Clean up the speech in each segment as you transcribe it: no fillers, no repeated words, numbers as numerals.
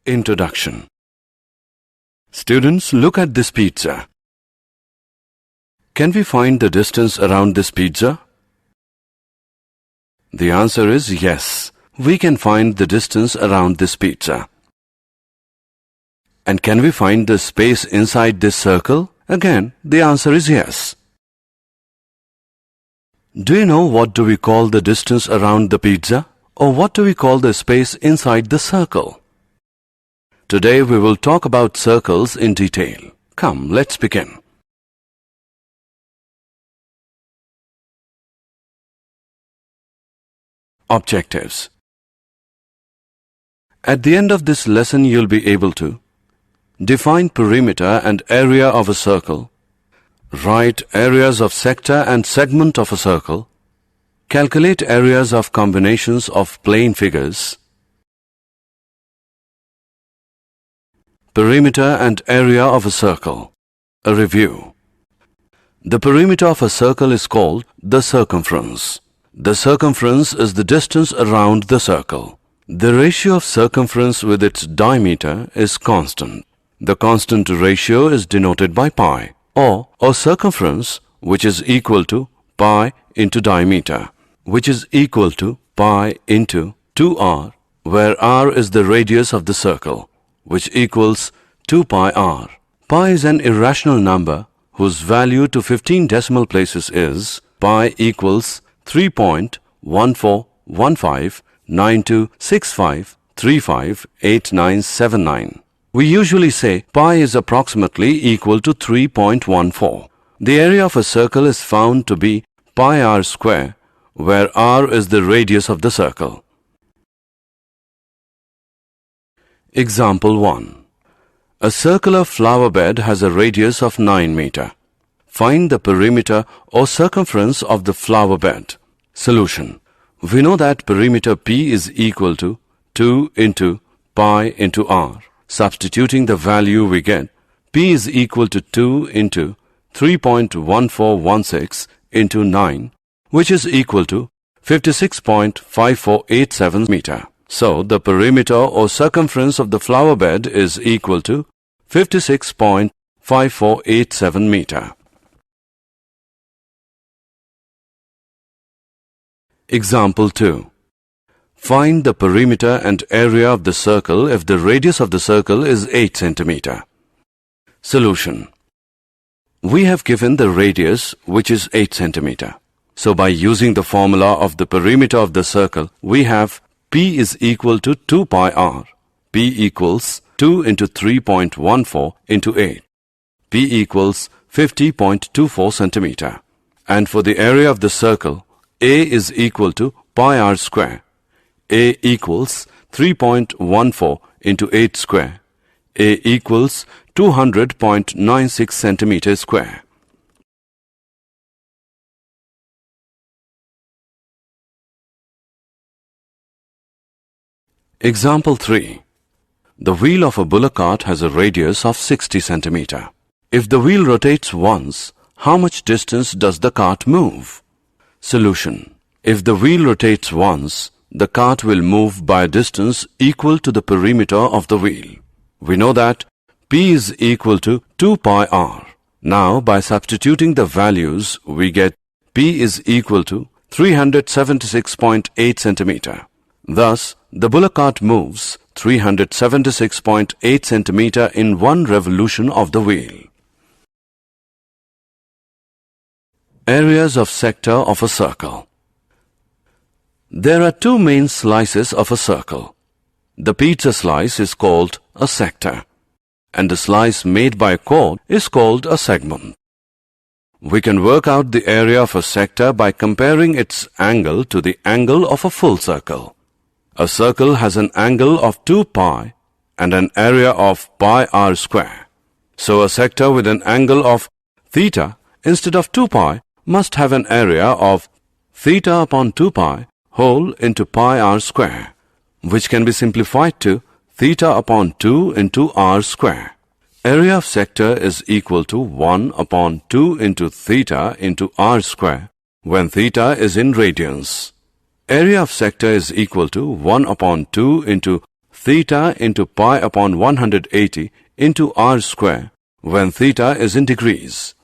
Introduction. Students, look at this pizza. Can we find the distance around this pizza? The answer is yes. We can find the distance around this pizza. And can we find the space inside this circle? Again, the answer is yes. Do you know what do we call the distance around the pizza? Or what do we call the space inside the circle? Today we will talk about circles in detail. Come, let's begin. Objectives. At the end of this lesson, you'll be able to define perimeter and area of a circle, write areas of sector and segment of a circle, calculate areas of combinations of plane figures, perimeter and area of a circle. A review. The perimeter of a circle is called the circumference. The circumference is the distance around the circle. The ratio of circumference with its diameter is constant. The constant ratio is denoted by pi, or circumference, which is equal to pi into diameter, which is equal to pi into 2r, where r is the radius of the circle, which equals 2 pi r. Pi is an irrational number whose value to 15 decimal places is pi equals 3.14159265358979. We usually say pi is approximately equal to 3.14. The area of a circle is found to be pi r square, where r is the radius of the circle. Example 1. A circular flower bed has a radius of 9 meter. Find the perimeter or circumference of the flower bed. Solution. We know that perimeter P is equal to 2 into pi into r. Substituting the value we get, P is equal to 2 into 3.1416 into 9, which is equal to 56.5487 meter. So, the perimeter or circumference of the flower bed is equal to 56.5487 meter. Example 2. Find the perimeter and area of the circle if the radius of the circle is 8 centimeter. Solution. We have given the radius, which is 8 centimeter. So, by using the formula of the perimeter of the circle, we have P is equal to 2 pi r. P equals 2 into 3.14 into 8. P equals 50.24 centimeter. And for the area of the circle, A is equal to pi r square. A equals 3.14 into 8 square. A equals 200.96 centimeters square. Example 3. The wheel of a bullock cart has a radius of 60 centimeter. If the wheel rotates once, how much distance does the cart move? Solution. If the wheel rotates once, the cart will move by a distance equal to the perimeter of the wheel. We know that P is equal to 2 pi r. Now, by substituting the values, we get P is equal to 376.8 centimeter. Thus, the bullock cart moves 376.8 centimeter in one revolution of the wheel. Areas of sector of a circle. There are two main slices of a circle. The pizza slice is called a sector, and the slice made by a chord is called a segment. We can work out the area of a sector by comparing its angle to the angle of a full circle. A circle has an angle of 2 pi and an area of pi r square. So, a sector with an angle of theta instead of 2 pi must have an area of theta upon 2 pi whole into pi r square, which can be simplified to theta upon 2 into r square. Area of sector is equal to 1 upon 2 into theta into r square when theta is in radians. Area of sector is equal to 1 upon 2 into theta into pi upon 180 into r square when theta is in degrees.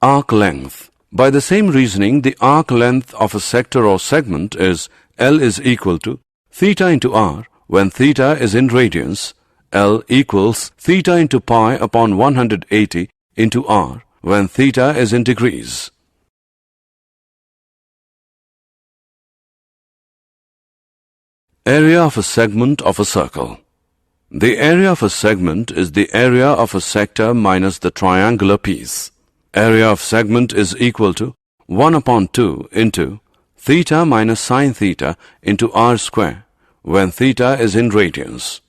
Arc length. By the same reasoning, the arc length of a sector or segment is L is equal to theta into r when theta is in radians. L equals theta into pi upon 180 into r when theta is in degrees. Area of a segment of a circle. The area of a segment is the area of a sector minus the triangular piece. Area of segment is equal to 1 upon 2 into theta minus sine theta into r square when theta is in radians.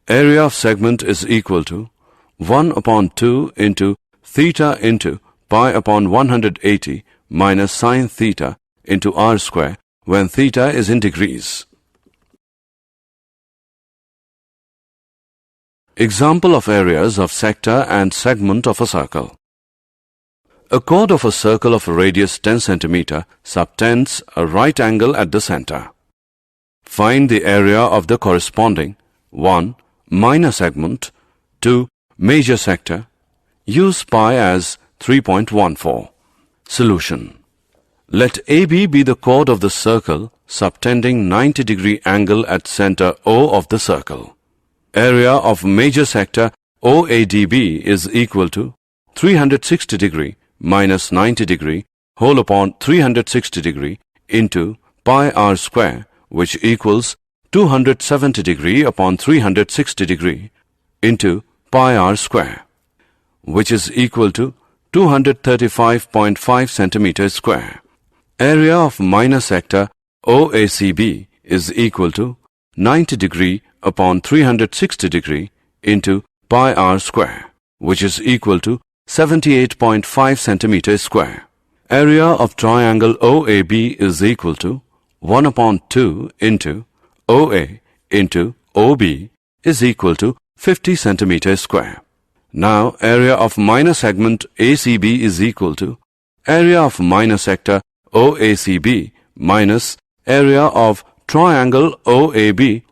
Area of segment is equal to 1 upon 2 into theta into pi upon 180 minus sine theta into r square when theta is in degrees. Example of areas of sector and segment of a circle. A chord of a circle of a radius 10 cm subtends a right angle at the center. Find the area of the corresponding 1. Minor segment, 2. Major sector. Use pi as 3.14. Solution. Let AB be the chord of the circle subtending 90-degree angle at center O of the circle. Area of major sector OADB is equal to 360 degree minus 90 degree whole upon 360 degree into pi r square, which equals 270 degree upon 360 degree into pi r square, which is equal to 235.5 centimeters square. Area of minor sector OACB is equal to 90 degree upon 360 degree into pi r square, which is equal to 78.5 centimeters square. Area of triangle OAB is equal to 1 upon 2 into OA into OB is equal to 50 centimeters square. Now, area of minor segment ACB is equal to area of minor sector OACB minus area of triangle OAB,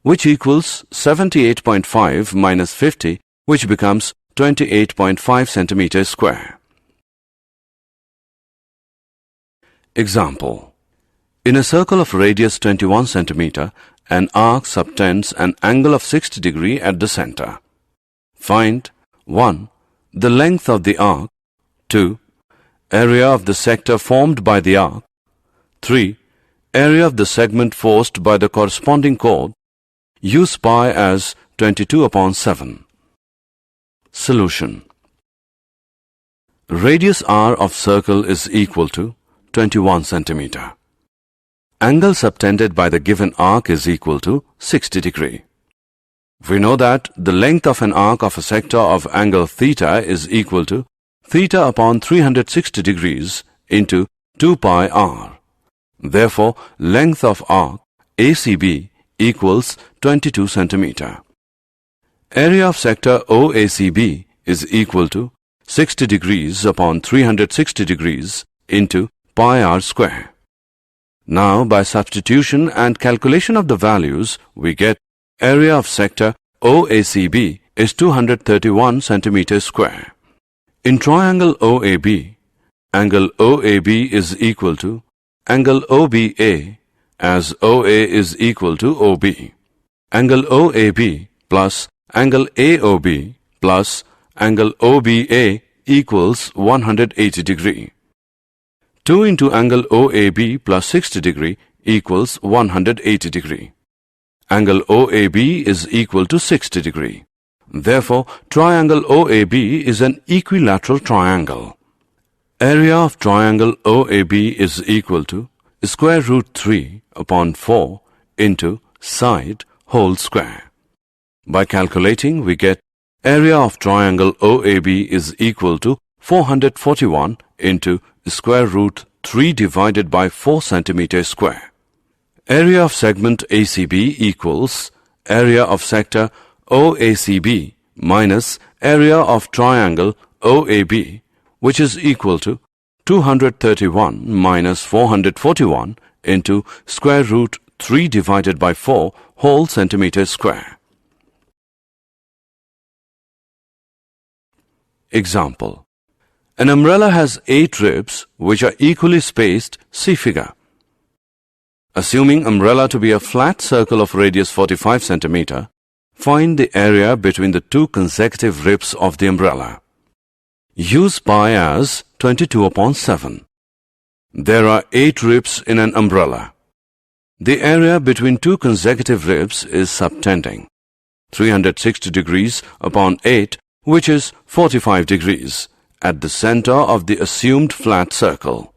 which equals 78.5 minus 50, which becomes 28.5 centimeters square. Example. In a circle of radius 21 centimeter, an arc subtends an angle of 60 degree at the center. Find 1. The length of the arc. 2. Area of the sector formed by the arc. 3. Area of the segment forced by the corresponding chord. Use pi as 22 upon 7. Solution. Radius r of circle is equal to 21 centimeter. Angle subtended by the given arc is equal to 60 degree. We know that the length of an arc of a sector of angle theta is equal to theta upon 360 degrees into 2 pi r. Therefore, length of arc ACB equals 22 centimeter. Area of sector OACB is equal to 60 degrees upon 360 degrees into pi r square. Now, by substitution and calculation of the values, we get area of sector OACB is 231 centimeters square. In triangle OAB, angle OAB is equal to angle OBA, as OA is equal to OB. Angle OAB plus angle AOB plus angle OBA equals 180 degree. 2 into angle OAB plus 60 degree equals 180 degree. Angle OAB is equal to 60 degree. Therefore, triangle OAB is an equilateral triangle. Area of triangle OAB is equal to square root 3 upon 4 into side whole square. By calculating, we get area of triangle OAB is equal to 441 into square root 3 divided by 4 centimeters square. Area of segment ACB equals area of sector OACB minus area of triangle OAB, which is equal to 231 minus 441 into square root 3 divided by 4 whole centimeters square. Example. An umbrella has 8 ribs which are equally spaced. See figure. Assuming umbrella to be a flat circle of radius 45 cm, find the area between the two consecutive ribs of the umbrella. Use pi as 22/7. There are 8 ribs in an umbrella. The area between two consecutive ribs is subtending. 360 degrees upon 8, which is 45 degrees, at the center of the assumed flat circle.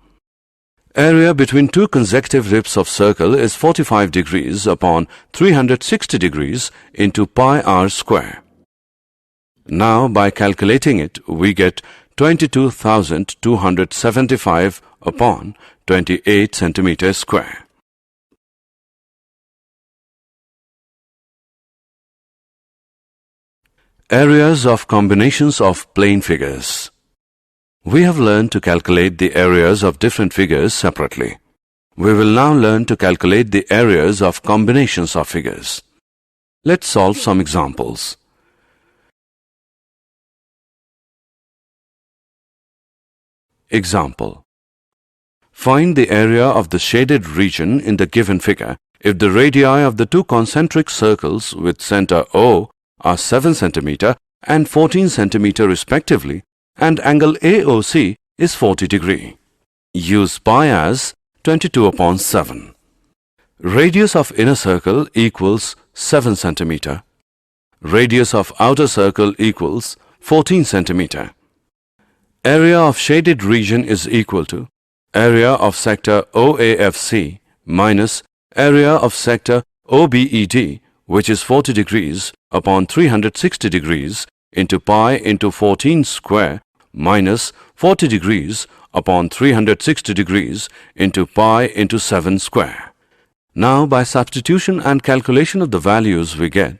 Area between two consecutive ribs of circle is 45 degrees upon 360 degrees into pi r square. Now, by calculating it, we get 22,275 upon 28 centimeters square. Areas of combinations of plane figures. We have learned to calculate the areas of different figures separately. We will now learn to calculate the areas of combinations of figures. Let's solve some examples. Example. Find the area of the shaded region in the given figure if the radii of the two concentric circles with center O are 7 cm and 14 cm respectively, and angle AOC is 40 degree. Use pi as 22/7. Radius of inner circle equals 7 cm. Radius of outer circle equals 14 cm. Area of shaded region is equal to area of sector OAFC minus area of sector OBED, which is 40 degrees upon 360 degrees into pi into 14 square minus 40 degrees upon 360 degrees into pi into 7 square. Now, by substitution and calculation of the values, we get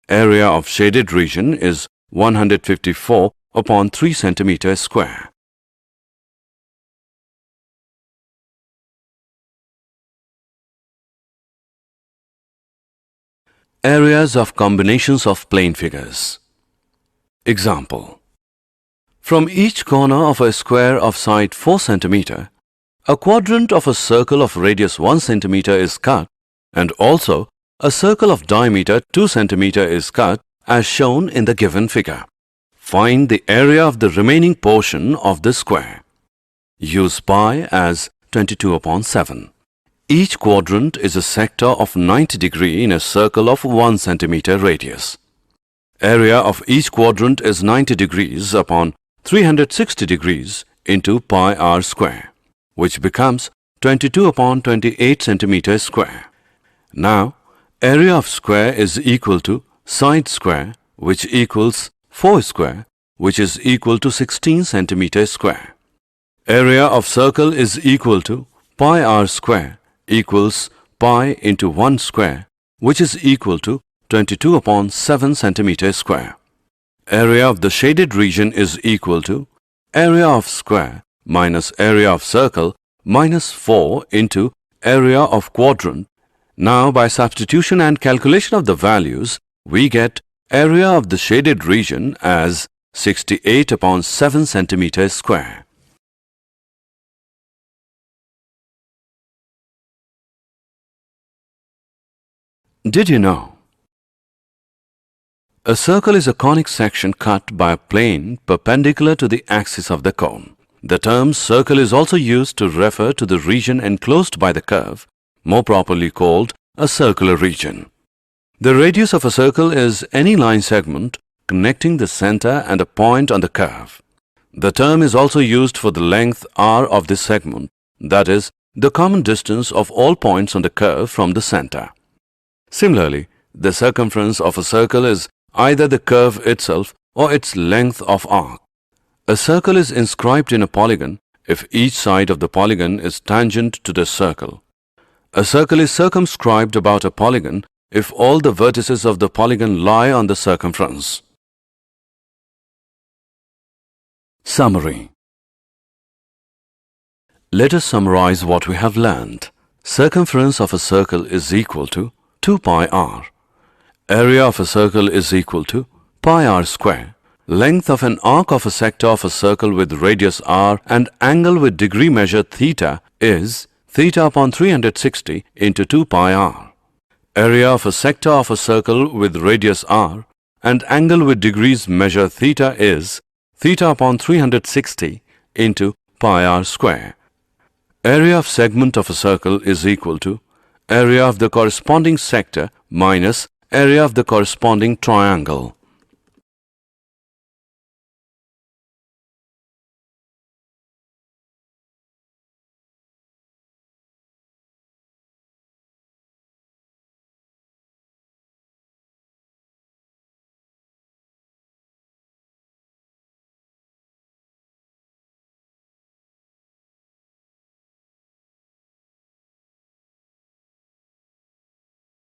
area of shaded region is 154 upon 3 centimeters square. Areas of combinations of plane figures. Example. From each corner of a square of side 4 cm, a quadrant of a circle of radius 1 cm is cut, and also a circle of diameter 2 cm is cut as shown in the given figure. Find the area of the remaining portion of the square. Use pi as 22/7. Each quadrant is a sector of 90 degree in a circle of 1 cm radius. Area of each quadrant is 90 degrees upon 360 degrees into pi r square, which becomes 22/28 centimeters square. Now, area of square is equal to side square, which equals 4 square, which is equal to 16 centimeters square. Area of circle is equal to pi r square equals pi into 1 square, which is equal to 22/7 centimeters square. Area of the shaded region is equal to area of square minus area of circle minus 4 into area of quadrant. Now, by substitution and calculation of the values, we get area of the shaded region as 68/7 centimeters square. Did you know? A circle is a conic section cut by a plane perpendicular to the axis of the cone. The term circle is also used to refer to the region enclosed by the curve, more properly called a circular region. The radius of a circle is any line segment connecting the center and a point on the curve. The term is also used for the length r of this segment, that is, the common distance of all points on the curve from the center. Similarly, the circumference of a circle is either the curve itself or its length of arc. A circle is inscribed in a polygon if each side of the polygon is tangent to the circle. A circle is circumscribed about a polygon if all the vertices of the polygon lie on the circumference. Summary. Let us summarize what we have learned. Circumference of a circle is equal to 2 pi r. Area of a circle is equal to pi r square. Length of an arc of a sector of a circle with radius r and angle with degree measure theta is theta upon 360 into 2 pi r. Area of a sector of a circle with radius r and angle with degrees measure theta is theta upon 360 into pi r square. Area of segment of a circle is equal to area of the corresponding sector minus area of the corresponding triangle.